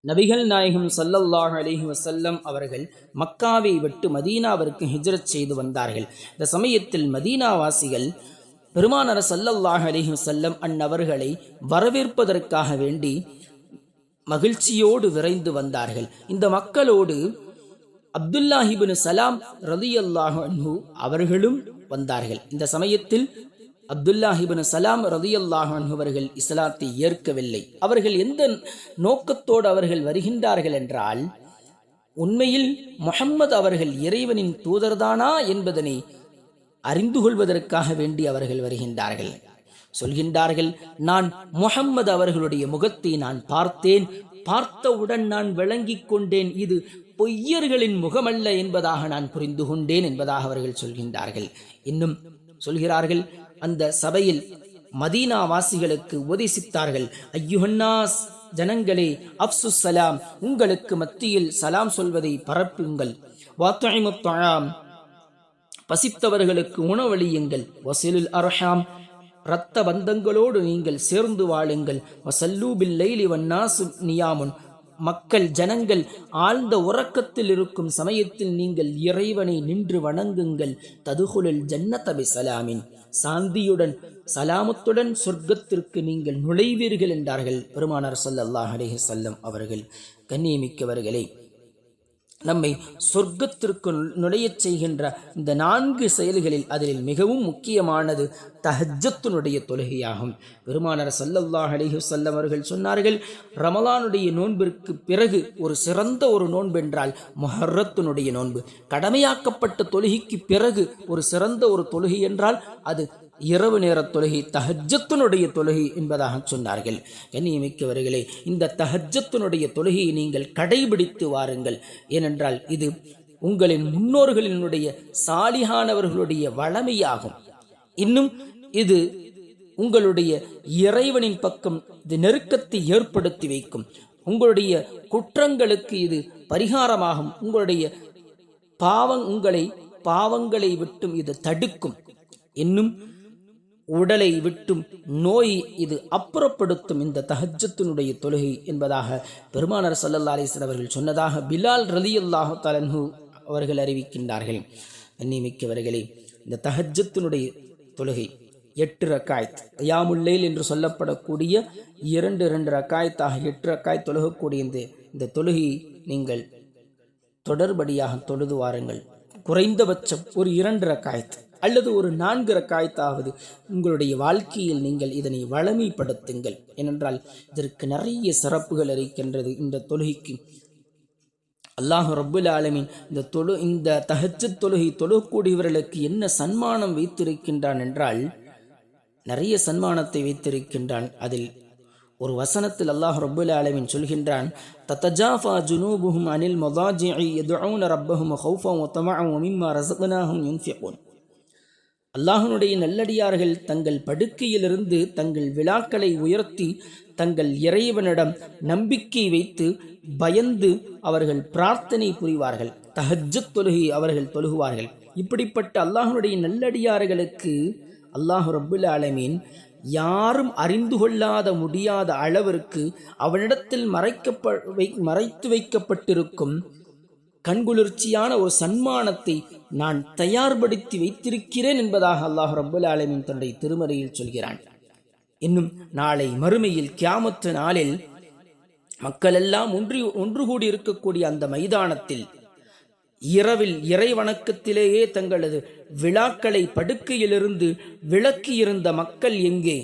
நபிகள் நாயகம் ஸல்லல்லாஹு அலைஹி வஸல்லம் அவர்கள் மக்காவை விட்டு மதீனாவிற்கு ஹிஜ்ரத் செய்து வந்தார்கள். இந்த சமயத்தில் மதீனாவாசிகள் பெருமானார் ஸல்லல்லாஹு அலைஹி வஸல்லம் அன்னவர்களை வரவேற்பதற்காக வேண்டி மகிழ்ச்சியோடு விரைந்து வந்தார்கள். இந்த மக்களோடு அப்துல்லாஹ் இப்னு சலாம் ரலியல்லாஹு அன்ஹு அவர்களும் வந்தார்கள். இந்த சமயத்தில் அப்துல்லாஹ் இப்னு சலாம் ரலியல்லாஹு அன்ஹு அவர்கள் இஸ்லாத்தை ஏற்கவில்லை. அவர்கள் எந்த நோக்கத்தோடு அவர்கள் வருகின்றார்கள் என்றால், உண்மையில் முஹம்மது அவர்கள் இறைவனின் தூதர்தானா என்பதனை அறிந்து கொள்வதற்காக வேண்டி அவர்கள் வருகின்றார்கள். சொல்கின்றார்கள், நான் முஹம்மது அவர்களுடைய முகத்தை நான் பார்த்தேன், பார்த்தவுடன் நான் விளங்கிக் கொண்டேன், இது பொய்யர்களின் முகமல்ல என்பதாக நான் புரிந்து கொண்டேன் என்பதாக அவர்கள் சொல்கின்றார்கள். இன்னும் சொல்கிறார்கள், அந்த சபையில் மதீனா வாசிகளுக்கு உபதேசித்தார்கள். ஐயுஹன்னாஸ், ஜனங்களே, அப்சுஸ் சலாம், உங்களுக்கு மத்தியில் சலாம் சொல்வதை பரப்புங்கள். வத்இமுத் தஆம், பசித்தவர்களுக்கு உணவளியுங்கள். வஸிலுல் அர்ஹாம், இரத்த பந்தங்களோடு நீங்கள் சேர்ந்து வாழுங்கள். வஸல்லூ பில் லைலி வன்னாசு நியாமுன், மக்கள் ஜனங்கள் ஆழ்ந்த உறக்கத்தில் இருக்கும் சமயத்தில் நீங்கள் இறைவனை நின்று வணங்குங்கள். ததுகுலுல் ஜன்னத பிஸலாமின், சாந்தியுடன் சலாமத்துடன் சொர்க்கத்திற்கு நீங்கள் நுழைவீர்கள் என்றார்கள் பெருமானார் ஸல்லல்லாஹு அலைஹி வஸல்லம் அவர்கள். கண்ணியமிக்கவர்களே, நம்மை சொர்க்கத்திற்கு நுழையச் செய்கின்ற இந்த 4 செயல்களில் அதில் மிகவும் முக்கியமானது தஹஜ்ஜத்துடைய தொழுகையாகும். பெருமானார் ஸல்லல்லாஹு அலைஹி வஸல்லம் அவர்கள் சொன்னார்கள், ரமலானுடைய நோன்பிற்கு பிறகு ஒரு சிறந்த ஒரு நோன்பு என்றால் முஹர்ரத்தினுடைய நோன்பு. கடமையாக்கப்பட்ட தொழுகைக்கு பிறகு ஒரு சிறந்த ஒரு தொழுகை என்றால் அது இரவு நேர தொழுகை, தஹஜ்ஜத்தினுடைய தொழுகை என்பதாக சொன்னார்கள். கண்ணியமிக்கவர்களே, இந்த தஹஜ்ஜத்தினுடைய தொழுகையை நீங்கள் கடைபிடித்து வாருங்கள். ஏனென்றால் இது உங்களின் முன்னோர்களினுடைய சாலிஹானவர்களுடைய வளமையாகும். இன்னும் இது உங்களுடைய இறைவனின் பக்கம் இது நெருக்கத்தை ஏற்படுத்தி வைக்கும். உங்களுடைய குற்றங்களுக்கு இது பரிகாரமாகும். உங்களுடைய பாவங்களை விட்டும் இது தடுக்கும். இன்னும் உடலை விட்டும் நோய் இது அப்புறப்படுத்தும் இந்த தஹஜ்ஜத்தினுடைய தொழுகை என்பதாக பெருமானார் ஸல்லல்லாஹு அலைஹி வஸல்லம் அவர்கள் சொன்னதாக பிலால் ரலியல்லாஹு தஆலா அன்ஹு அவர்கள் அறிவிக்கின்றார்கள். கண்ணியமிக்கவர்களே, இந்த தஹஜ்ஜத்தினுடைய தொழுகை 8 ரக்காயத், கியாமுல் லைல் என்று சொல்லப்படக்கூடிய 2 ரக்காயத்தாக 8 ரக்காயத் தொழுகக்கூடிய இந்த தொழுகையை நீங்கள் தொடர்படியாக தொழுது வாருங்கள். குறைந்தபட்சம் ஒரு 2 ரக்காயத் அல்லது ஒரு 4 ரக்காயத்தாவது உங்களுடைய வாழ்க்கையில் நீங்கள் இதனை வளமைப்படுத்துங்கள். ஏனென்றால் இதற்கு நிறைய சிறப்புகள் இருக்கின்றது. இந்த தொழுகைக்கு அல்லாஹ் ரப்புல் ஆலமீன் இந்த தஹஜ்ஜத் தொழுகை தொழக்கூடியவர்களுக்கு என்ன சன்மானம் வைத்திருக்கின்றான் என்றால், நிறைய சன்மானத்தை வைத்திருக்கின்றான். அதில் ஒரு வசனத்தில் அல்லாஹ் ரப்புல் ஆலமீன் சொல்கின்றான், ததஜாஃபா ஜுனூபுஹும் அனில் மதாஜிஇ யதுஊன ரப்பஹும் ஹௌஃபன் வ தமஅன் வ மிம்மா ரஸக்னாஹும் யுன்ஃபிகூன். அல்லாஹ்வுடைய நல்லடியார்கள் தங்கள் படுக்கையிலிருந்து தங்கள் விழாக்களை உயர்த்தி தங்கள் இறைவனிடம் நம்பிக்கை வைத்து பயந்து அவர்கள் பிரார்த்தனை புரிவார்கள். தஹஜ்ஜத் தொழுகை அவர்கள் தொழுகுவார்கள். இப்படிப்பட்ட அல்லாஹ்வுடைய நல்லடியார்களுக்கு அல்லாஹ் ரப்புல் ஆலமீன் யாரும் அறிந்து கொள்ளாத முடியாத அளவிற்கு அவனிடத்தில் மறைத்து வைக்கப்பட்டிருக்கும் கண்குளிர்ச்சியான ஒரு சன்மானத்தை நான் தயார்படுத்தி வைத்திருக்கிறேன் என்பதாக அல்லாஹ் ரப்புல் ஆலமீன் தன்னுடைய திருமறையில் சொல்கிறான். இன்னும் நாளை மறுமையில் கியாமத்து நாளில் மக்கள் எல்லாம் ஒன்று கூடி இருக்கக்கூடிய அந்த மைதானத்தில் இரவில் இறை வணக்கத்திலேயே தங்களது விழாக்களை படுக்கையிலிருந்து விளக்கியிருந்த மக்கள் எங்கே,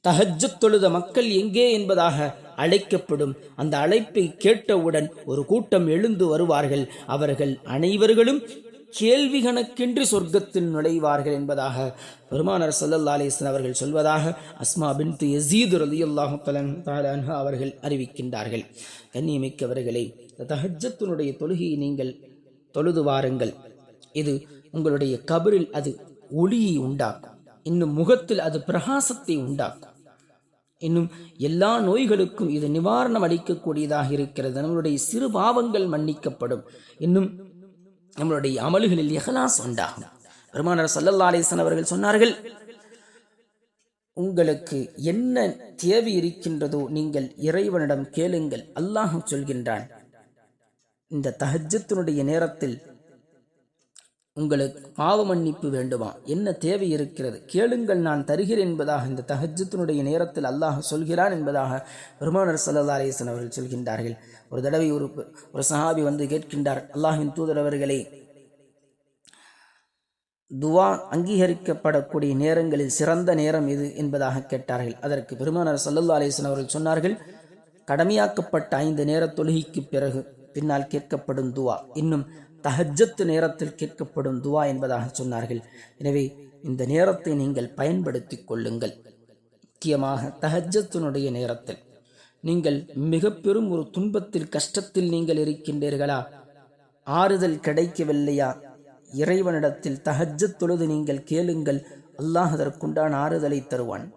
தஹஜ்ஜத் தொழுத மக்கள் எங்கே என்பதாக அழைக்கப்படும். அந்த அழைப்பை கேட்டவுடன் ஒரு கூட்டம் எழுந்து வருவார்கள். அவர்கள் அனைவர்களும் கேள்வி கணக்கின்றி சொர்க்கத்தில் நுழைவார்கள் என்பதாக பெருமானார் ஸல்லல்லாஹு அலைஹி வஸல்லம் அவர்கள் சொல்வதாக அஸ்மா பின்த் யஸீத் ரலியல்லாஹு தஆலா அன்ஹா அவர்கள் அறிவிக்கின்றார்கள். கண்ணியமிக்கவர்களே, தஹஜ்ஜத்தினுடைய தொழுகையை நீங்கள் தொழுது வாருங்கள். இது உங்களுடைய கபரில் அது ஒளியை உண்டாக்கும். இன்னும் முகத்தில் அது பிரகாசத்தை உண்டாக்கும். இன்னும் எல்லா நோய்களுக்கும் இது நிவாரணம் அளிக்கக்கூடியதாக இருக்கிறது. நம்மளுடைய சிறு பாவங்கள் மன்னிக்கப்படும். இன்னும் நம்மளுடைய அமல்களில் இஹ்லாஸ் உண்டாகும். பெருமானார் ஸல்லல்லாஹு அலைஹி வஸல்லம் அவர்கள் சொன்னார்கள், உங்களுக்கு என்ன தேவை இருக்கின்றதோ நீங்கள் இறைவனிடம் கேளுங்கள். அல்லாஹ் சொல்கின்றான், இந்த தஹஜ்ஜுடைய நேரத்தில் உங்களுக்கு பாவ மன்னிப்பு வேண்டுமா, என்ன தேவை இருக்கிறது, கேளுங்கள், நான் தருகிறேன் என்பதாக இந்த தஹஜ்ஜுடைய நேரத்தில் அல்லாஹ் சொல்கிறான் என்பதாக பெருமானார் ஸல்லல்லாஹு அலைஹி வஸல்லம் அவர்கள் சொல்கின்றார்கள். ஒரு தடவை ஒரு சஹாபி வந்து கேட்கின்றார், அல்லாஹ்வின் தூதர் அவர்களே, துவா அங்கீகரிக்கப்படக்கூடிய நேரங்களில் சிறந்த நேரம் எது என்பதாக கேட்டார்கள். அதற்கு பெருமானார் ஸல்லல்லாஹு அலைஹி வஸல்லம் அவர்கள் சொன்னார்கள், கடமையாக்கப்பட்ட 5 நேர தொழுகைக்கு பிறகு பின்னால் கேட்கப்படும் துவா, இன்னும் தஹஜ்ஜத் நேரத்தில் கேட்கப்படும் துவா என்பதாக சொன்னார்கள். எனவே இந்த நேரத்தை நீங்கள் பயன்படுத்தி கொள்ளுங்கள். முக்கியமாக தஹஜ்ஜத்தினுடைய நேரத்தில் நீங்கள் மிக பெரும் ஒரு துன்பத்தில் கஷ்டத்தில் நீங்கள் இருக்கின்றீர்களா, ஆறுதல் கிடைக்கவில்லையா, இறைவனிடத்தில் தஹஜ்ஜத் தொழுது நீங்கள் கேளுங்கள், அல்லாஹ் அதற்குண்டான ஆறுதலை தருவான்.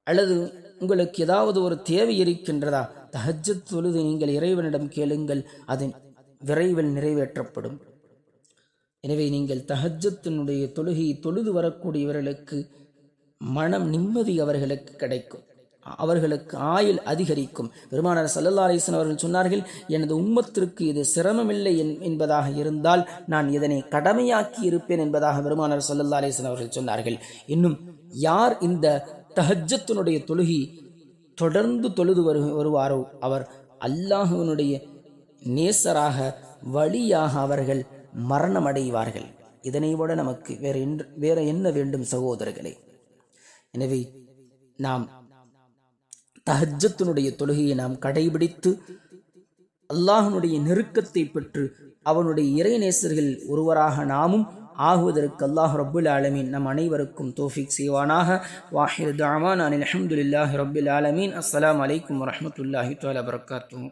அல்லது உங்களுக்கு ஏதாவது ஒரு தேவை இருக்கின்றதா, தஹஜ்ஜத் தொழுது நீங்கள் இறைவனிடம் கேளுங்கள், அது விரைவில் நிறைவேற்றப்படும். எனவே நீங்கள் தஹஜ்ஜத்தினுடைய தொழுகையை தொழுது வரக்கூடியவர்களுக்கு மனம் நிம்மதி அவர்களுக்கு கிடைக்கும், அவர்களுக்கு ஆயுள் அதிகரிக்கும். பெருமானார் ஸல்லல்லாஹு அலைஹி வஸல்லம் அவர்கள் சொன்னார்கள், எனது உம்மத்திற்கு இது சிரமமில்லை என்பதாக இருந்தால் நான் இதனை கடமையாக்கி இருப்பேன் என்பதாக பெருமானார் ஸல்லல்லாஹு அலைஹி வஸல்லம் அவர்கள் சொன்னார்கள். இன்னும் யார் இந்த தஹஜ்ஜத்தினுடைய தொழுகை தொடர்ந்து தொழுது வருவாரோ அவர் அல்லாஹ்வினுடைய நேசராக வழியாக அவர்கள் மரணம் அடைவார்கள். இதனை விட நமக்கு வேற என்ன வேண்டும் சகோதரர்களே? எனவே நாம் தஹஜ்ஜத்தினுடைய தொழுகையை நாம் கடைபிடித்து அல்லாஹ்வினுடைய நெருக்கத்தை பெற்று அவனுடைய இறைநேசர்கள் ஒருவராக நாமும் ஆகுவதற்கு அல்லாஹ் ரப்புல் ஆலமீன் நம் அனைவருக்கும் தௌஃபீக் செய்வானாக. வாஹிர் தஅவானா அல்ஹம்துலில்லாஹி ரப்பில் ஆலமீன். அஸ்ஸலாமு அலைக்கும் வரஹ்மத்துல்லாஹி தஆலா வபரகாத்துஹு.